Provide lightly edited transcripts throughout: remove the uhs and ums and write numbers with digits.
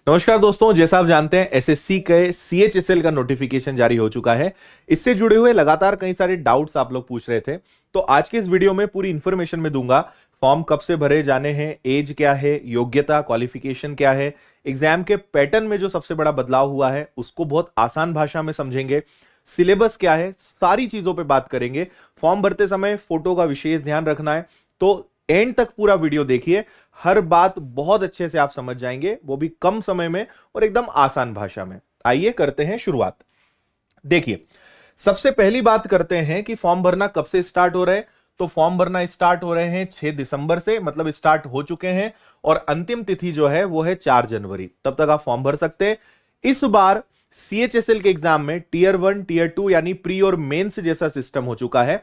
नमस्कार दोस्तों, जैसा आप जानते हैं एसएससी के सीएचएसएल का नोटिफिकेशन जारी हो चुका है। इससे जुड़े हुए लगातार कई सारे डाउट्स आप लोग पूछ रहे थे, तो आज के इस वीडियो में पूरी इंफॉर्मेशन में दूंगा। फॉर्म कब से भरे जाने हैं, एज क्या है, योग्यता क्वालिफिकेशन क्या है, एग्जाम के पैटर्न में जो सबसे बड़ा बदलाव हुआ है उसको बहुत आसान भाषा में समझेंगे, सिलेबस क्या है, सारी चीजों पे बात करेंगे। फॉर्म भरते समय फोटो का विशेष ध्यान रखना है, तो एंड तक पूरा वीडियो देखिए। हर बात बहुत अच्छे से आप समझ जाएंगे, वो भी कम समय में और एकदम आसान भाषा में। आइए करते हैं शुरुआत। देखिए, सबसे पहली बात करते हैं कि फॉर्म भरना कब से स्टार्ट हो रहा है। तो फॉर्म भरना स्टार्ट हो रहे हैं 6 दिसंबर से, मतलब स्टार्ट हो चुके हैं, और अंतिम तिथि जो है वो है 4 जनवरी। तब तक आप फॉर्म भर सकते हैं। इस बार सीएचएसएल के एग्जाम में टीयर 1 टीयर 2 यानी प्री और मेंस जैसा सिस्टम हो चुका है।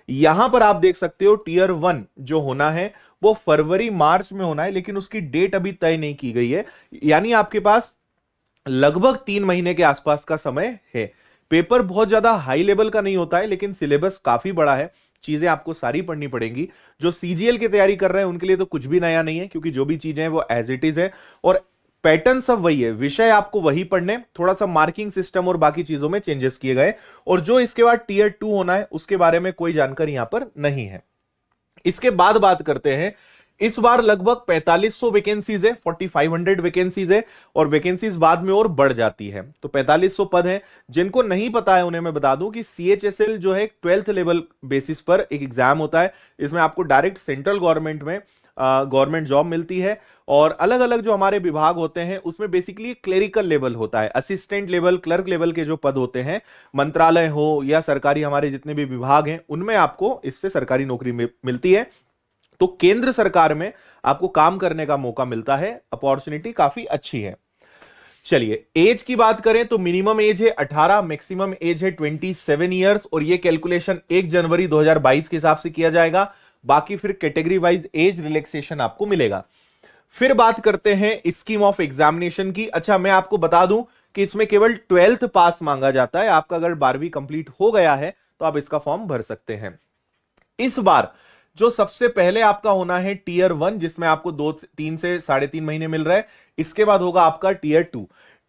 यहां पर आप देख सकते हो टीयर 1 जो होना है वो फरवरी मार्च में होना है, लेकिन उसकी डेट अभी तय नहीं की गई है। यानी आपके पास लगभग 3 महीने के आसपास का समय है। पेपर बहुत ज्यादा हाई लेवल का नहीं होता है, लेकिन सिलेबस काफी बड़ा है, चीजें आपको सारी पढ़नी पड़ेंगी। जो सीजीएल की तैयारी कर रहे हैं उनके लिए तो कुछ भी नया नहीं है, क्योंकि जो भी चीजें हैं वो एज इट इज है और पैटर्न सब वही है, विषय आपको वही पढ़ने, थोड़ा सा मार्किंग सिस्टम और बाकी चीजों में चेंजेस किए गए। और जो इसके बाद टीयर 2 होना है उसके बारे में कोई जानकारी यहां पर नहीं है। इसके बाद बात करते हैं, इस बार लगभग 4500 वैकेंसीज है, 4500 वैकेंसीज है, और वैकेंसीज बाद में और बढ़ जाती है। तो 4500 पद है। जिनको नहीं पता है उन्हें मैं बता दूं कि सीएचएसएल जो है 12th लेवल बेसिस पर एक एग्जाम होता है। इसमें आपको डायरेक्ट सेंट्रल गवर्नमेंट में गवर्नमेंट जॉब मिलती है। और अलग अलग जो हमारे विभाग होते हैं उसमें बेसिकली क्लेरिकल लेवल होता है, असिस्टेंट लेवल, क्लर्क लेवल के जो पद होते हैं, मंत्रालय हो या सरकारी हमारे जितने भी विभाग हैं, उनमें आपको इससे सरकारी नौकरी मिलती है। तो केंद्र सरकार में आपको काम करने का मौका मिलता है, अपॉर्चुनिटी काफी अच्छी है। चलिए, एज की बात करें तो मिनिमम एज है 18, मैक्सिमम एज है 27 ईयर्स, और ये कैलकुलेशन 1 जनवरी 2022 के हिसाब से किया जाएगा। बाकी फिर कैटेगरी वाइज एज रिलैक्सेशन आपको मिलेगा। फिर बात करते हैं स्कीम ऑफ एग्जामिनेशन की। अच्छा, मैं आपको बता दूं कि इसमें केवल 12th पास मांगा जाता है। आपका अगर 12वीं कंप्लीट हो गया है तो आप इसका फॉर्म भर सकते हैं। इस बार जो सबसे पहले आपका होना है टीयर 1, जिसमें आपको 3 से 3.5 महीने मिल रहा है। इसके बाद होगा आपका टीयर 2।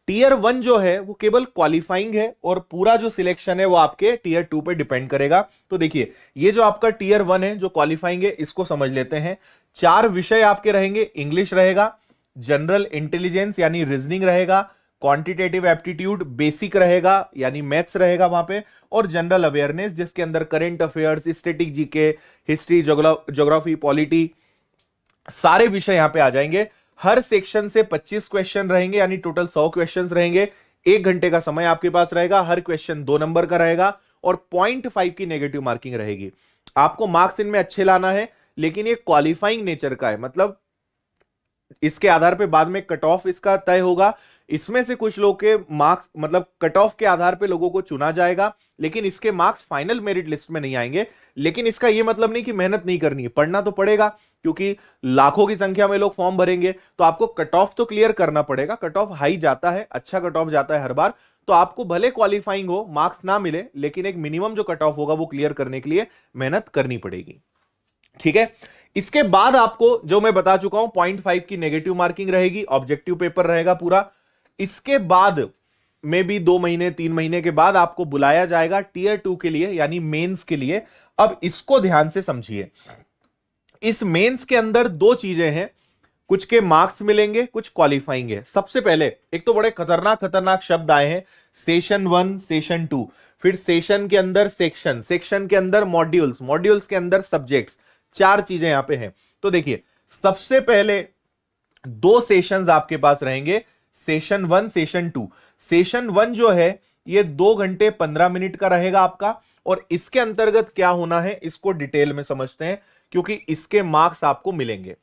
टीयर 1 जो है वो केवल क्वालिफाइंग है, और पूरा जो सिलेक्शन है वो आपके टीयर 2 पे डिपेंड करेगा। तो देखिए, ये जो आपका टीयर 1 है जो क्वालिफाइंग है, इसको समझ लेते हैं। 4 विषय आपके रहेंगे, इंग्लिश रहेगा, जनरल इंटेलिजेंस यानी रीजनिंग रहेगा, क्वांटिटेटिव एप्टीट्यूड बेसिक रहेगा यानी मैथ्स रहेगा वहां पे, और जनरल अवेयरनेस जिसके अंदर current affairs, static GK, history, geography, polity, सारे विषय यहां पे आ जाएंगे। हर सेक्शन से 25 क्वेश्चन रहेंगे, यानी टोटल 100 क्वेश्चन रहेंगे। 1 घंटे का समय आपके पास रहेगा। हर क्वेश्चन 2 नंबर का रहेगा, और 0.5 की नेगेटिव मार्किंग रहेगी। आपको मार्क्स इनमें अच्छे लाना है, लेकिन ये क्वालिफाइंग नेचर का है, मतलब इसके आधार पे बाद में कट ऑफ इसका तय होगा। इसमें से कुछ लोग के मार्क्स, मतलब कट ऑफ के आधार पे लोगों को चुना जाएगा, लेकिन इसके मार्क्स फाइनल मेरिट लिस्ट में नहीं आएंगे। लेकिन इसका यह मतलब नहीं कि मेहनत नहीं करनी है, पढ़ना तो पड़ेगा, क्योंकि लाखों की संख्या में लोग फॉर्म भरेंगे, तो आपको कट ऑफ तो क्लियर करना पड़ेगा। कट ऑफ हाई जाता है, अच्छा कट ऑफ जाता है हर बार, तो आपको भले क्वालिफाइंग हो, मार्क्स ना मिले, लेकिन एक मिनिमम जो कट ऑफ होगा वो क्लियर करने के लिए मेहनत करनी पड़ेगी। ठीक है। इसके बाद आपको जो मैं बता चुका हूं, 0.5 की नेगेटिव मार्किंग रहेगी, ऑब्जेक्टिव पेपर रहेगा पूरा। इसके बाद में भी 2 महीने 3 महीने के बाद आपको बुलाया जाएगा टीयर 2 के लिए, यानी मेंस के लिए। अब इसको ध्यान से समझिए। इस मेंस के अंदर 2 चीजें हैं, कुछ के मार्क्स मिलेंगे, कुछ क्वालिफाइंग है। सबसे पहले एक तो बड़े खतरनाक खतरनाक शब्द आए हैं, सेशन 1, सेशन 2, फिर सेशन के अंदर सेक्शन, सेक्शन के अंदर मॉड्यूल्स, मॉड्यूल्स के अंदर सब्जेक्ट्स। 4 चीजें यहां पे हैं। तो देखिए, सबसे पहले 2 सेशंस आपके पास रहेंगे, सेशन 1, सेशन 2। सेशन 1 जो है ये 2 घंटे 15 मिनट का रहेगा आपका, और इसके अंतर्गत क्या होना है इसको डिटेल में समझते हैं, क्योंकि इसके मार्क्स आपको मिलेंगे।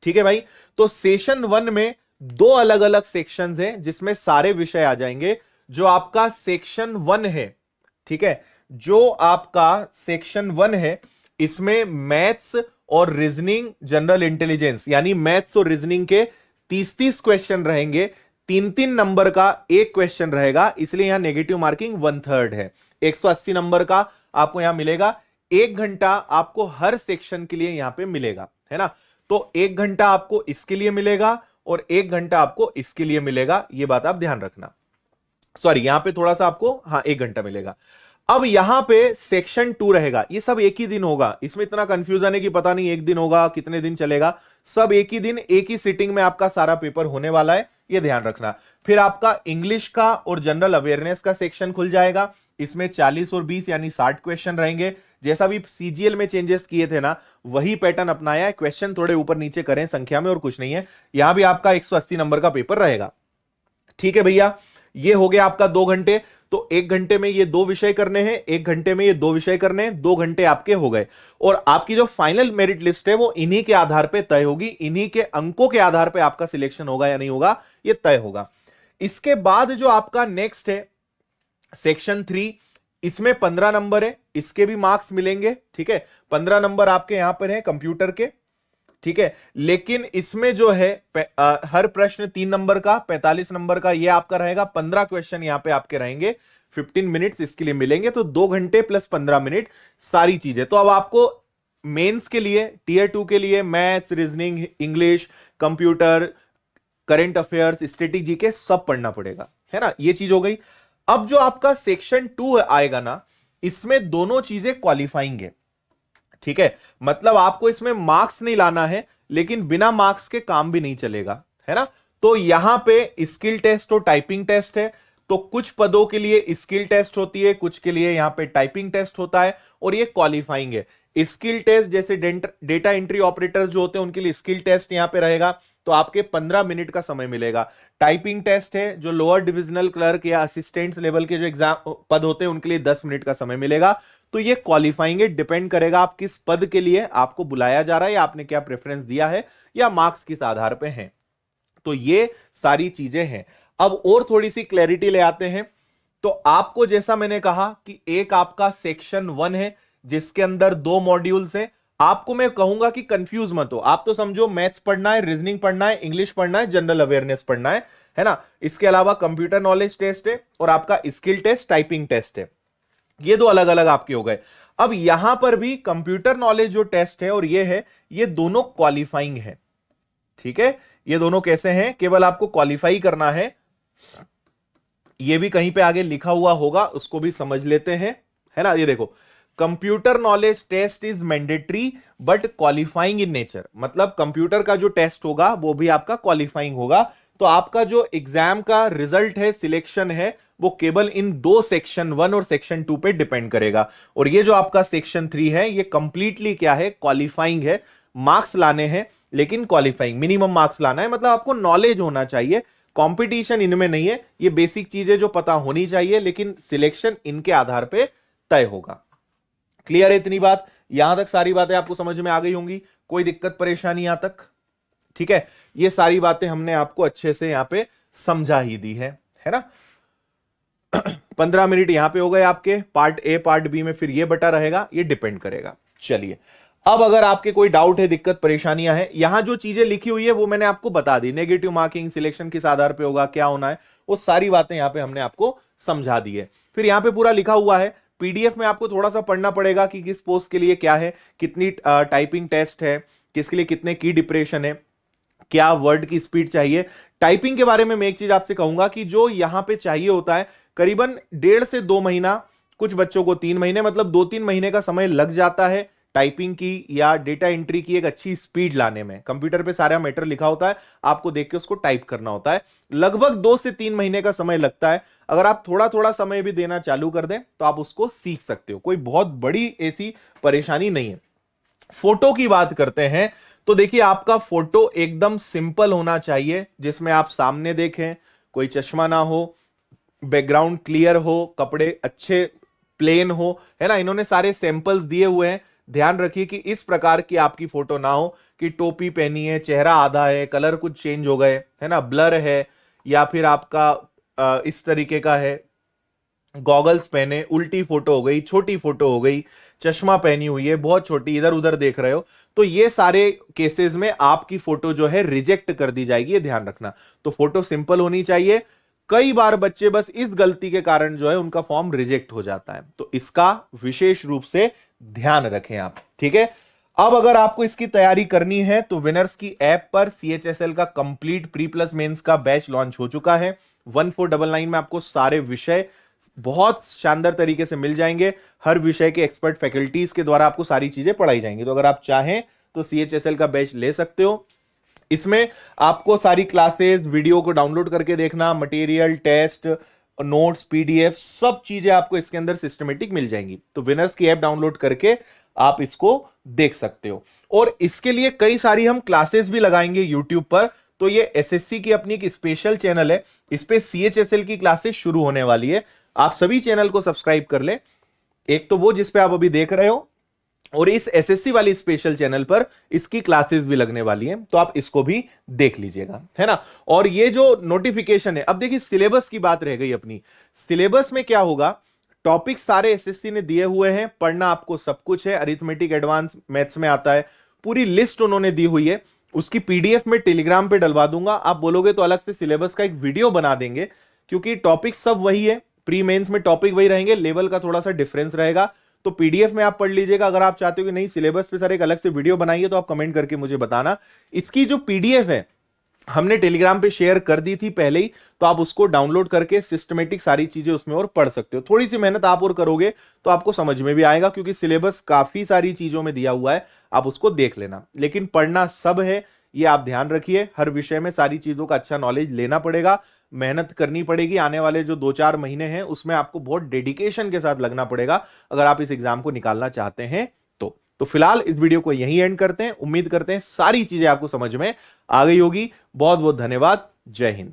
ठीक है भाई। तो सेशन 1 में 2 अलग अलग सेक्शंस हैं, जिसमें सारे विषय आ जाएंगे। जो आपका सेक्शन 1 है, ठीक है, जो आपका सेक्शन 1 है, इसमें मैथ्स और रीजनिंग, जनरल इंटेलिजेंस, यानी मैथ्स और रीजनिंग के 30-30 क्वेश्चन रहेंगे। 3-3 नंबर का एक क्वेश्चन रहेगा, इसलिए यहां नेगेटिव मार्किंग 1/3 है। 180 नंबर का आपको यहां मिलेगा। 1 घंटा आपको हर सेक्शन के लिए यहां पे मिलेगा, है ना। तो 1 घंटा आपको इसके लिए मिलेगा, और 1 घंटा आपको इसके लिए मिलेगा, ये बात आप ध्यान रखना। सॉरी, यहां पे थोड़ा सा आपको, हाँ, 1 घंटा मिलेगा। अब यहां पे सेक्शन 2 रहेगा, ये सब एक ही दिन होगा, इसमें इतना कंफ्यूजन है कि पता नहीं एक दिन होगा कितने दिन चलेगा, सब एक ही दिन एक ही सिटिंग में आपका सारा पेपर होने वाला है, ये ध्यान रखना। फिर आपका इंग्लिश का और जनरल अवेयरनेस का सेक्शन खुल जाएगा, इसमें 40 और 20 यानी 60 क्वेश्चन रहेंगे। जैसा भी सीजीएल में चेंजेस किए थे ना, वही पैटर्न अपनाया है, क्वेश्चन थोड़े ऊपर नीचे करें संख्या में और कुछ नहीं है। यहां भी आपका 180 नंबर का पेपर रहेगा। ठीक है भैया, ये हो गया आपका 2 घंटे। तो 1 घंटे में ये 2 विषय करने हैं, 1 घंटे में ये 2 विषय करने हैं, 2 घंटे आपके हो गए। और आपकी जो फाइनल मेरिट लिस्ट है वो इन्हीं के आधार पे तय होगी, इन्हीं के अंकों के आधार पे आपका सिलेक्शन होगा या नहीं होगा, ये तय होगा। इसके बाद जो आपका नेक्स्ट है सेक्शन 3, इसमें 15 नंबर है, इसके भी मार्क्स मिलेंगे। ठीक है, 15 नंबर आपके यहां पर है कंप्यूटर के। ठीक है, लेकिन इसमें जो है हर प्रश्न 3 नंबर का, 45 नंबर का ये आपका रहेगा। 15 क्वेश्चन यहां पे आपके रहेंगे, 15 मिनट्स इसके लिए मिलेंगे। तो 2 घंटे प्लस 15 मिनट सारी चीजें। तो अब आपको मेंस के लिए, टीयर 2 के लिए maths, reasoning, English, computer, current affairs, strategy के सब पढ़ना पड़ेगा, है ना, ये चीज हो गई। अब जो आपका सेक्शन 2 आएगा ना, इसमें दोनों चीजें क्वालिफाइंग है। ठीक है, मतलब आपको इसमें मार्क्स नहीं लाना है, लेकिन बिना मार्क्स के काम भी नहीं चलेगा, है ना। तो यहां पे स्किल टेस्ट और टाइपिंग टेस्ट है। तो कुछ पदों के लिए स्किल टेस्ट होती है, कुछ के लिए यहां पे टाइपिंग टेस्ट होता है, और ये क्वालिफाइंग है। स्किल टेस्ट जैसे डेटा एंट्री ऑपरेटर जो होते हैं उनके लिए स्किल टेस्ट यहां पे रहेगा, तो आपके 15 मिनट का समय मिलेगा। टाइपिंग टेस्ट है, जो लोअर डिविजनल क्लर्क या असिस्टेंट लेवल के जो एग्जाम पद होते हैं उनके लिए 10 मिनट का समय मिलेगा। तो ये क्वालिफाइंग है, डिपेंड करेगा आप किस पद के लिए आपको बुलाया जा रहा है, या आपने क्या प्रेफरेंस दिया है, या मार्क्स किस आधार पे हैं। तो ये सारी चीजें हैं। अब और थोड़ी सी क्लैरिटी ले आते हैं। तो आपको जैसा मैंने कहा कि एक आपका सेक्शन 1 है जिसके अंदर 2 मॉड्यूल्स हैं। आपको मैं कहूंगा कि कंफ्यूज मत हो, आप तो समझो मैथ्स पढ़ना है, रीजनिंग पढ़ना है, इंग्लिश पढ़ना है, जनरल अवेयरनेस पढ़ना है ना। इसके अलावा कंप्यूटर नॉलेज टेस्ट है और आपका स्किल टेस्ट, टाइपिंग टेस्ट है। ये 2 अलग अलग आपके हो गए। अब यहां पर भी कंप्यूटर नॉलेज जो टेस्ट है और ये है, ये दोनों क्वालिफाइंग है। ठीक है, ये दोनों कैसे हैं, केवल आपको क्वालिफाई करना है। ये भी कहीं पे आगे लिखा हुआ होगा, उसको भी समझ लेते हैं, है ना। ये देखो, computer knowledge test is mandatory but qualifying in nature. मतलब कंप्यूटर का जो टेस्ट होगा वो भी आपका क्वालिफाइंग होगा। तो आपका जो एग्जाम का रिजल्ट है, सिलेक्शन है, वो केवल इन 2 सेक्शन 1 और सेक्शन 2 पे डिपेंड करेगा। और ये जो आपका सेक्शन 3 है, ये कंप्लीटली क्या है, क्वालिफाइंग है। मार्क्स लाने हैं लेकिन क्वालिफाइंग, मिनिमम मार्क्स लाना है, मतलब आपको नॉलेज होना चाहिए। कंपटीशन इनमें नहीं है, ये बेसिक चीजें जो पता होनी चाहिए, लेकिन सिलेक्शन इनके आधार पे तय होगा। क्लियर है इतनी बात? यहां तक सारी बातें आपको समझ में आ गई होंगी, कोई दिक्कत परेशानी यहां तक? ठीक है, ये सारी बातें हमने आपको अच्छे से यहां पे समझा ही दी है ना। 15 मिनट यहां पे हो गए आपके, पार्ट ए पार्ट बी में फिर ये बटा रहेगा, ये डिपेंड करेगा। चलिए, अब अगर आपके कोई डाउट है, दिक्कत परेशानियां हैं, यहां जो चीजें लिखी हुई है वो मैंने आपको बता दी। नेगेटिव मार्किंग, सिलेक्शन किस आधार पे होगा, क्या होना है, वो सारी बातें यहां पे हमने आपको समझा दी है। फिर यहां पे पूरा लिखा हुआ है, पीडीएफ में आपको थोड़ा सा पढ़ना पड़ेगा कि किस पोस्ट के लिए क्या है, कितनी टाइपिंग टेस्ट है, किसके लिए कितने की डिप्रेशन है, क्या वर्ड की स्पीड चाहिए। टाइपिंग के बारे में मैं एक चीज आपसे कहूंगा कि जो यहां पे चाहिए होता है करीबन 1.5 से 2 महीना, कुछ बच्चों को 3 महीने, मतलब 2-3 महीने का समय लग जाता है टाइपिंग की या डेटा एंट्री की एक अच्छी स्पीड लाने में। कंप्यूटर पे सारा मैटर लिखा होता है, आपको देख के उसको टाइप करना होता है। लगभग 2 से 3 महीने का समय लगता है। अगर आप थोड़ा थोड़ा समय भी देना चालू कर दें तो आप उसको सीख सकते हो, कोई बहुत बड़ी ऐसी परेशानी नहीं है। फोटो की बात करते हैं तो देखिए, आपका फोटो एकदम सिंपल होना चाहिए, जिसमें आप सामने देखें, कोई चश्मा ना हो, बैकग्राउंड क्लियर हो, कपड़े अच्छे प्लेन हो, है ना। इन्होंने सारे सैंपल्स दिए हुए हैं, ध्यान रखिए कि इस प्रकार की आपकी फोटो ना हो कि टोपी पहनी है, चेहरा आधा है, कलर कुछ चेंज हो गए, है ना, ब्लर है, या फिर आपका इस तरीके का है, गॉगल्स पहने, उल्टी फोटो हो गई, छोटी फोटो हो गई, चश्मा पहनी हुई है बहुत छोटी, इधर उधर देख रहे हो, तो ये सारे केसेस में आपकी फोटो जो है रिजेक्ट कर दी जाएगी, ये ध्यान रखना। तो फोटो सिंपल होनी चाहिए। कई बार बच्चे बस इस गलती के कारण जो है उनका फॉर्म रिजेक्ट हो जाता है, तो इसका विशेष रूप से ध्यान रखें आप, ठीक है। अब अगर आपको इसकी तैयारी करनी है तो विनर्स की ऐप पर CHSL का कंप्लीट प्री प्लस मेंस का बैच लॉन्च हो चुका है। 1499 में आपको सारे विषय बहुत शानदार तरीके से मिल जाएंगे। हर विषय के एक्सपर्ट फैकल्टीज के द्वारा आपको सारी चीजें पढ़ाई जाएंगी। तो अगर आप चाहें तो CHSL का बैच ले सकते हो। इसमें आपको सारी क्लासेस वीडियो को डाउनलोड करके देखना, मटेरियल, टेस्ट, नोट्स, PDF सब चीजें आपको इसके अंदर सिस्टमेटिक मिल जाएंगी। तो विनर्स की ऐप डाउनलोड करके आप इसको देख सकते हो। और इसके लिए कई सारी हम क्लासेस भी लगाएंगे YouTube पर। तो ये SSC की अपनी एक स्पेशल चैनल है, इस पे CHSL की क्लासेस शुरू होने वाली है। आप सभी चैनल को सब्सक्राइब कर ले, एक तो वो जिस पे आप अभी देख रहे हो, और इस SSC वाली स्पेशल चैनल पर इसकी क्लासेस भी लगने वाली हैं, तो आप इसको भी देख लीजिएगा, है ना। और ये जो नोटिफिकेशन है, अब देखिए सिलेबस की बात रह गई अपनी। सिलेबस में क्या होगा, टॉपिक सारे SSC ने दिए हुए हैं, पढ़ना आपको सब कुछ है। अरिथमेटिक एडवांस मैथ्स में आता है, पूरी लिस्ट उन्होंने दी हुई है। उसकी PDF में टेलीग्राम पे डलवा दूंगा। आप बोलोगे तो अलग से सिलेबस का एक वीडियो बना देंगे, क्योंकि टॉपिक सब वही है। प्री मेंस में टॉपिक वही रहेंगे, लेवल का थोड़ा सा डिफरेंस रहेगा। तो PDF में आप पढ़ लीजिएगा। अगर आप चाहते हो कि नहीं सिलेबस पे सर एक अलग से वीडियो बनाइए, तो आप कमेंट करके मुझे बताना। इसकी जो PDF है हमने टेलीग्राम पे शेयर कर दी थी पहले ही, तो आप उसको डाउनलोड करके सिस्टमेटिक सारी चीजें उसमें और पढ़ सकते हो। थोड़ी सी मेहनत आप और करोगे तो आपको समझ में भी आएगा, क्योंकि सिलेबस काफी सारी चीजों में दिया हुआ है, आप उसको देख लेना। लेकिन पढ़ना सब है, ये आप ध्यान रखिए। हर विषय में सारी चीजों का अच्छा नॉलेज लेना पड़ेगा, मेहनत करनी पड़ेगी। आने वाले जो 2-4 महीने हैं उसमें आपको बहुत डेडिकेशन के साथ लगना पड़ेगा, अगर आप इस एग्जाम को निकालना चाहते हैं तो फिलहाल इस वीडियो को यहीं एंड करते हैं। उम्मीद करते हैं सारी चीजें आपको समझ में आ गई होगी। बहुत बहुत धन्यवाद। जय हिंद।